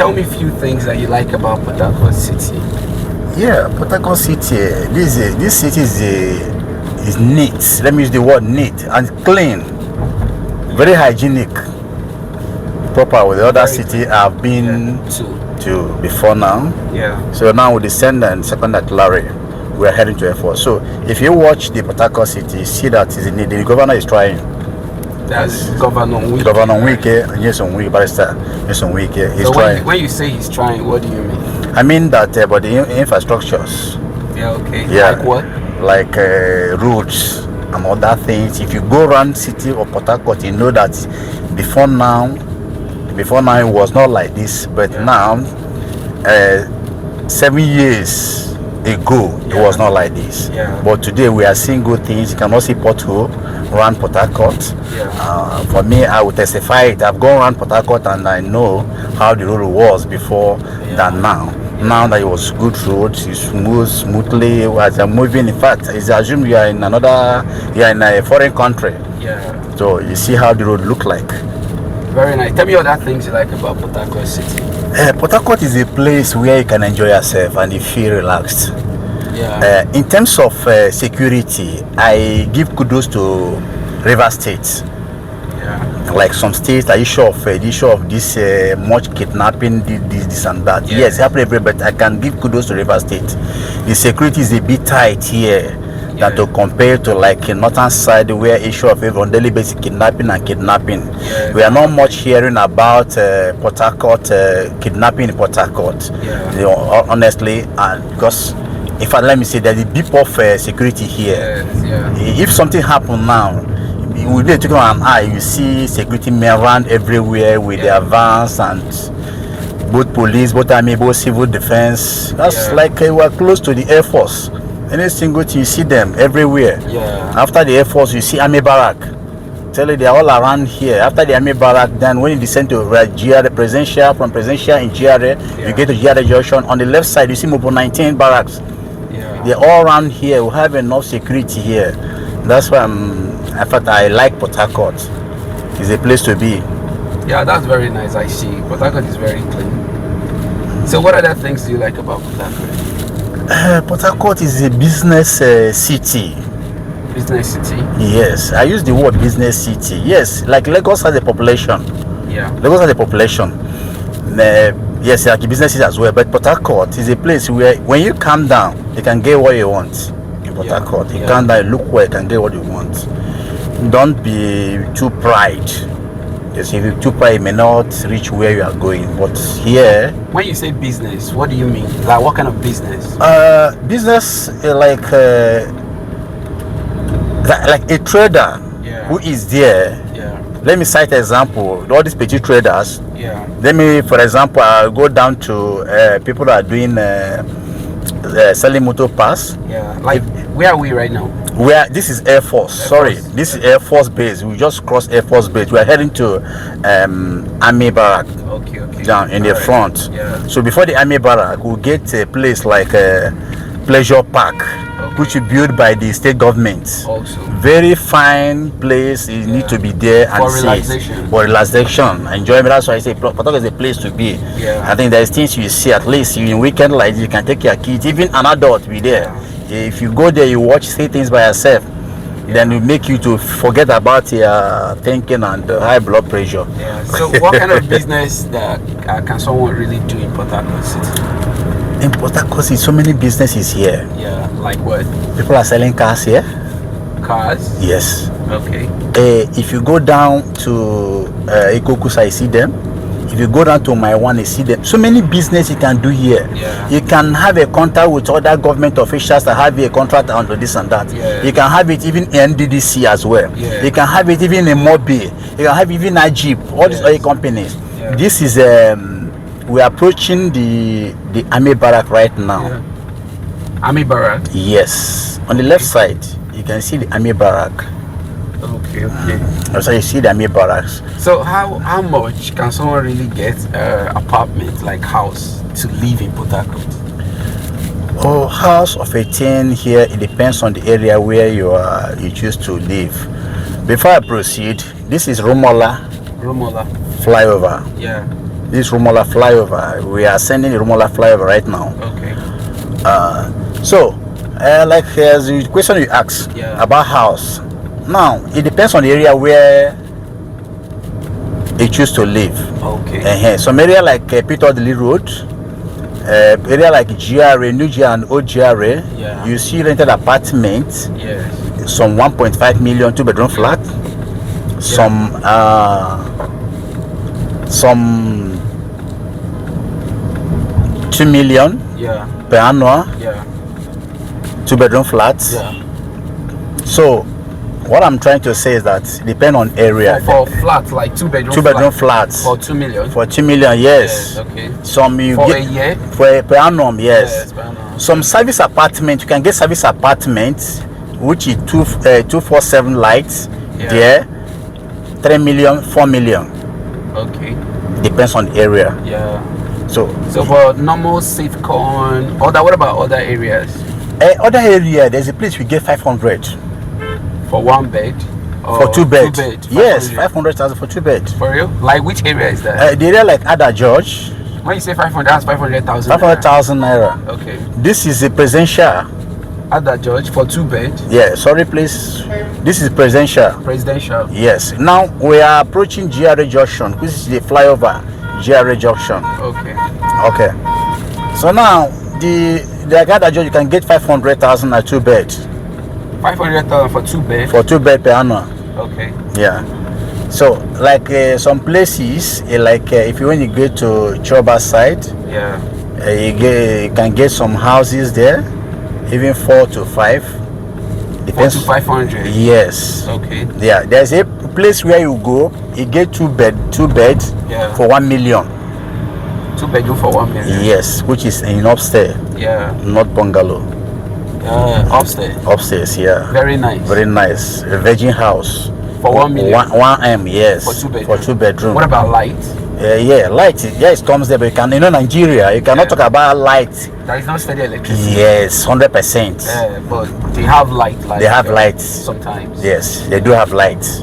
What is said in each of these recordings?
tell me a few things that you like about Port Harcourt City. Yeah, Port Harcourt City. This city is neat. Let me use the word neat and clean. Very hygienic. Proper with the other city I've been to before now. Yeah. So now with the second artillery, we are heading to airport. So if you watch the Port Harcourt City, you see that the governor is trying. That's Governor Wike. Governor Wike, yes, on Wike, Barrister, yes, on Wike. He's trying. When you say he's trying, what do you mean? I mean that about the infrastructures. Yeah, okay. Yeah. Like what? Like roads and other things. If you go around city of Port Harcourt, you know that before now it was not like this, but now 7 years ago it was not like this. Yeah. But today we are seeing good things. You can also see pothole around Port Harcourt. Yeah. For me, I will testify it. I've gone around Port Harcourt and I know how the road was before than now. Now that it was good roads, it's smoothly as I'm moving. In fact, it's assumed you are in a foreign country. Yeah. So you see how the road look like. Very nice. Tell me other things you like about Port Harcourt City. Port Harcourt is a place where you can enjoy yourself and you feel relaxed. Yeah. In terms of security, I give kudos to River State. Yeah. Like some states, the issue of this much kidnapping, this and that. Yeah. Yes, happen everywhere, but I can give kudos to River State. The security is a bit tight here than to compare to like in northern side where issue of on daily basis kidnapping. Yeah. We are not much hearing about Port Harcourt kidnapping in Port Harcourt. Yeah. You know, honestly, and because if I let me say there's a bit of security here. Yes, yeah. If something happen now, we be taking an eye. You see security men around everywhere with their vans and both police, both army, both civil defense. That's like we're close to the Air Force. Any single thing you see them everywhere. Yeah. After the Air Force, you see army barrack. Tell you they're all around here. After the army barrack, then when you descend to GRA Presidential, from Presidential in GRA, you get to GRA Junction. On the left side, you see Mobo 19 barracks. Yeah. They're all around here. We have enough security here. That's why I thought I like Port Harcourt. It's a place to be. Yeah, that's very nice. I see. Port Harcourt is very clean. So, what other things do you like about Port Harcourt? Port Harcourt is a business city. Business city? Yes, I use the word business city. Yes, like Lagos has a population. Yeah. Lagos has a population. Yes, like a business city as well. But Port Harcourt is a place where when you calm down, you can get what you want. In Port Harcourt, you calm down, look where you can get what you want. Don't be too pride. Yes, if you're too pride, you may not reach where you are going. But here, when you say business, what do you mean? Like what kind of business? Business like a trader who is there. Yeah. Let me cite an example. All these petty traders. Yeah. Let me, for example, I'll go down to people that are doing selling motor pass. Yeah. Like where are we right now? This is Air Force. This is Air Force base. We just crossed Air Force base. We are heading to Army Barrack. Okay. Down in the front. Yeah. So before the Army Barrack, we'll get a place like a pleasure park, which is built by the state government. Also. Very fine place. You need to be there and for relaxation, enjoyment. That's why I say Port Harcourt is a place to be. Yeah. I think there's things you see at least in weekend like this. You can take your kids, even an adult be there. Yeah. If you go there, you watch, see things by yourself, then it make you to forget about your thinking and high blood pressure. Yeah. So what kind of business that can someone really do in Port Harcourt City? In Port Harcourt, there's so many businesses here. Yeah, like what? People are selling cars here. Cars? Yes. Okay. If you go down to Igweocha, you see them. If you go down to my one, you see them. So many business you can do here. Yeah. You can have a contact with other government officials that have a contract under this and that. Yeah. You can have it even in NDDC as well. Yeah. You can have it even in Mobi. You can have even Ajib. All these other companies. Yeah. This is we are approaching the Army Barrack right now. Yeah. Army Barrack? Yes. On the left side, you can see the Army Barrack. Okay. So you see the Army Barracks. So how much can someone really get apartment, like house, to live in Port Harcourt? Oh, house of 18 here, it depends on the area where you choose to live. Before I proceed, this is Romola Romola flyover. Yeah. This Rumola flyover. We are sending the Rumola flyover right now. Okay. So, like the question you asked about house. Now, it depends on the area where they choose to live. Okay. Some area like Peter Dili Road, area like GRA, New GRA and Old GRA, you see rented apartments. Yes. Some 1.5 million 2-bedroom flat. Some 2 million per annum. 2-bedroom flats. So what I'm trying to say is that depend on area. For flats like 2-bedroom flats for 2 million. For 2 million, yes. Okay. Some you for get a year? per annum, yes. Per annum. Some service apartment, you can get service apartments which is 247 lights there, 3 million, 4 million. Okay. Depends on the area. So for normal Safecon, what about other areas? Other area, there's a place we get 500 for 1 bed. For 2 beds. 500. Yes, 500,000 for 2 beds. For real? Like which area is that? The area like Ada George. When you say 500, that's 500,000. 500,000 naira. Okay. This is a presidential. Ada George for 2 beds. Yeah, sorry please. This is presidential. Presidential. Yes. Now we are approaching GRA Junction. This is the flyover. GRA Junction. Okay. Okay. So now the Ada George you can get 500,000 at 2 beds. 500,000 for 2 beds. For 2 beds per annum. Okay. Yeah. So like some places like if you when you go to Choba side, you can get some houses there, even 4 to 5. Depends. 4 to 500. Yes. Okay. Yeah. There's a place where you go, you get 2 beds for 1 million. 2 bedroom for 1 million. Yes, which is in upstairs. Not bungalow. Upstairs. Upstairs, yeah. Very nice. Very nice. A virgin house. For 1 million. 1M, yes. For 2 bedroom. For 2 bedroom. What about light? Light. It comes there, but you can, Nigeria, you cannot talk about light. There is no steady electricity. Yes, 100%. But they have light. They have lights. Sometimes. Yes, they do have lights.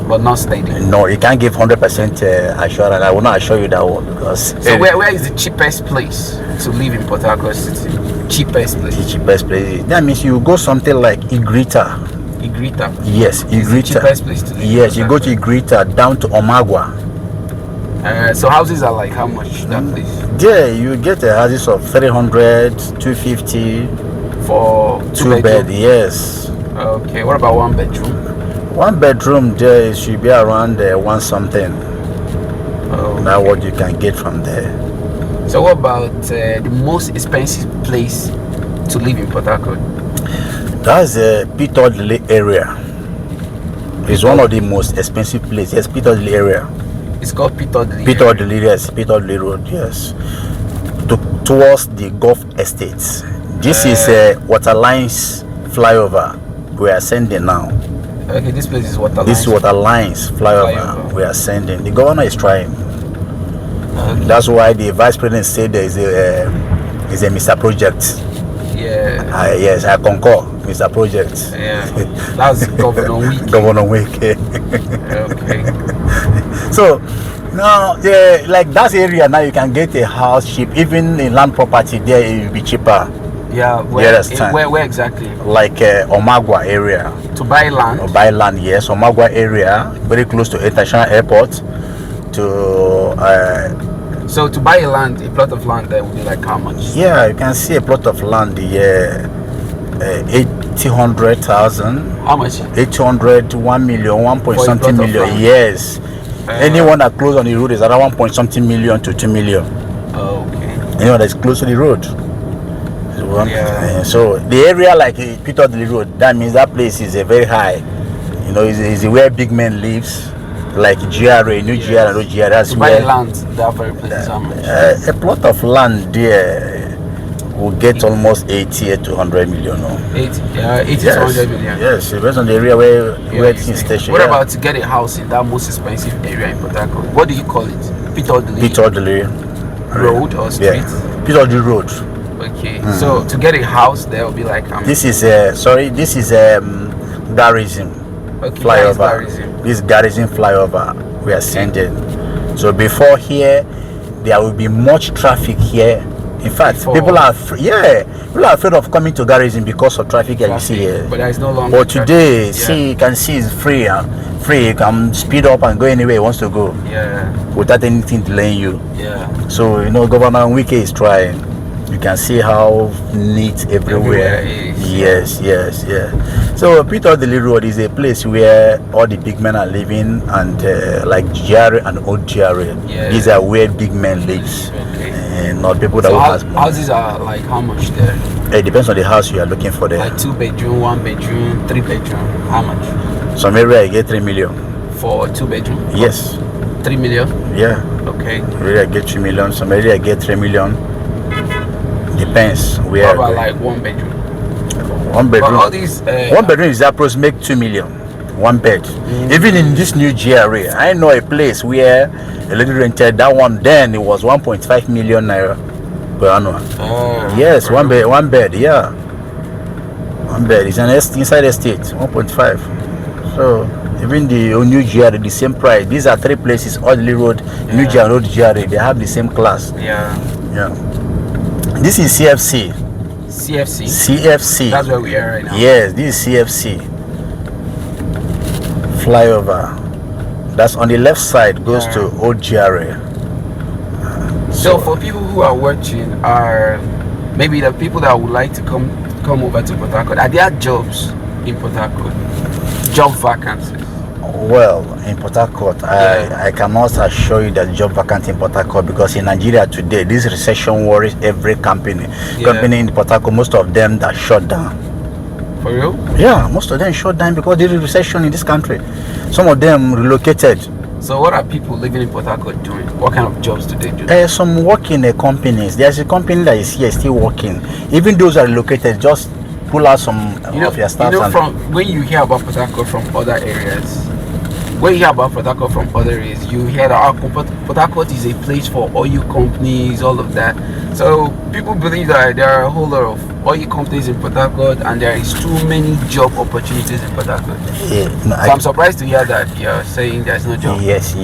But not steady. No, you can't give 100% assurance. I will not assure you that one because. So where is the cheapest place to live in Port Harcourt City? Cheapest place. The cheapest place. That means you go something like Igweocha. Igweocha. Yes, Igweocha. The cheapest place to live. Yes, you go to Igweocha down to Omagwa. So houses are like how much that place? There you get houses of 300, 250 for 2 bed. Yes. Okay. What about 1 bedroom? 1 bedroom there should be around 1 something. Now what you can get from there. So what about the most expensive place to live in Port Harcourt? That's the Peter Dili area. It's one of the most expensive places. Yes, Peter Dili area. It's called Peter Dili. Peter Dili, yes, Peter Dili Road, yes. Towards the Gulf Estates. This is a Waterlines flyover we are sending now. Okay, this place is Waterlines. This is Waterlines flyover we are sending. The governor is trying. Okay. That's why the vice president said there is a Mr. Project. Yes, I concur, Mr. Project. That's Governor Week. Governor Week. Okay. So now, like that area now, you can get a house cheap. Even in land property, there it will be cheaper. Where exactly? Like Omagwa area. To buy land? Or buy land, yes. Omagwa area, very close to International Airport. So to buy a plot of land there would be like how much? Yeah, you can see a plot of land, 800,000. How much? 800 to 1 million, 1 point something million. Yes. Anyone that close on the road is around 1 point something million to 2 million. Okay. Anyone that's close to the road. So the area like Peter Dili Road, that means that place is a very high. Is where big men lives. Like GRA, New GRA, Old GRA. That's to buy land, that very place. How much? A plot of land there will get almost 80 to 100 million. No? 80 to 100 million. Yes, it depends on the area where it's in station. What about to get a house in that most expensive area in Port Harcourt? What do you call it? Peter Dili Road or street? Peter Dili Road. Okay. So to get a house there will be like how much? This is garrison. Okay, flyover. This garrison flyover we are sending. So before here, there will be much traffic here. In fact, people are afraid of coming to Garrison because of traffic that you see here. But there is no longer. But today, you can see it's free. Free, you can speed up and go anywhere you want to go. Yeah. Without anything delaying you. Yeah. So Governor Wike is trying. You can see how neat everywhere is. Yes. So Peter Deli Road is a place where all the big men are living, and like GRA and old GRA. Yeah. These are where big men live. Okay. And not people that has money. Houses are like how much there? It depends on the house you are looking for there. Like 2 bedroom, 1 bedroom, 3 bedroom. How much? Some area I get 3 million. For 2 bedroom? Yes. 3 million? Yeah. Okay. Area I get 3 million. Some area I get 3 million. Depends where. How about like 1 bedroom? 1 bedroom. But all these 1 bedroom is approximately 2 million. 1 bed. Even in this new GRA, I know a place where a lady rented that one. Then it was 1.5 million naira per annum. Yes, 1 bed. 1 bed. Yeah. 1 bed is an inside estate. 1.5. So even the new GRA, the same price. These are 3 places: Audley Road, New GRA, Old GRA. They have the same class. Yeah. This is CFC. CFC. That's where we are right now. Yes, this is CFC. Flyover. That's on the left side, goes to Old GRA. So for people who are watching, are maybe the people that would like to come over to Port Harcourt, are there jobs in Port Harcourt? Job vacancies? Well, in Port Harcourt, I cannot assure you that job vacant in Port Harcourt, because in Nigeria today, this recession worries every company. Company in Port Harcourt, most of them are shut down. For real? Yeah, most of them shut down because there is recession in this country. Some of them relocated. So what are people living in Port Harcourt doing? What kind of jobs do they do? Some work in companies. There's a company that is here still working. Even those are relocated, just pull out some of your staff. From when you hear about Port Harcourt from other areas, you hear that Port Harcourt is a place for oil companies, all of that. So people believe that there are a whole lot of oil companies in Port Harcourt, and there is too many job opportunities in Port Harcourt. So I'm surprised to hear that you're saying there's no job. Yes.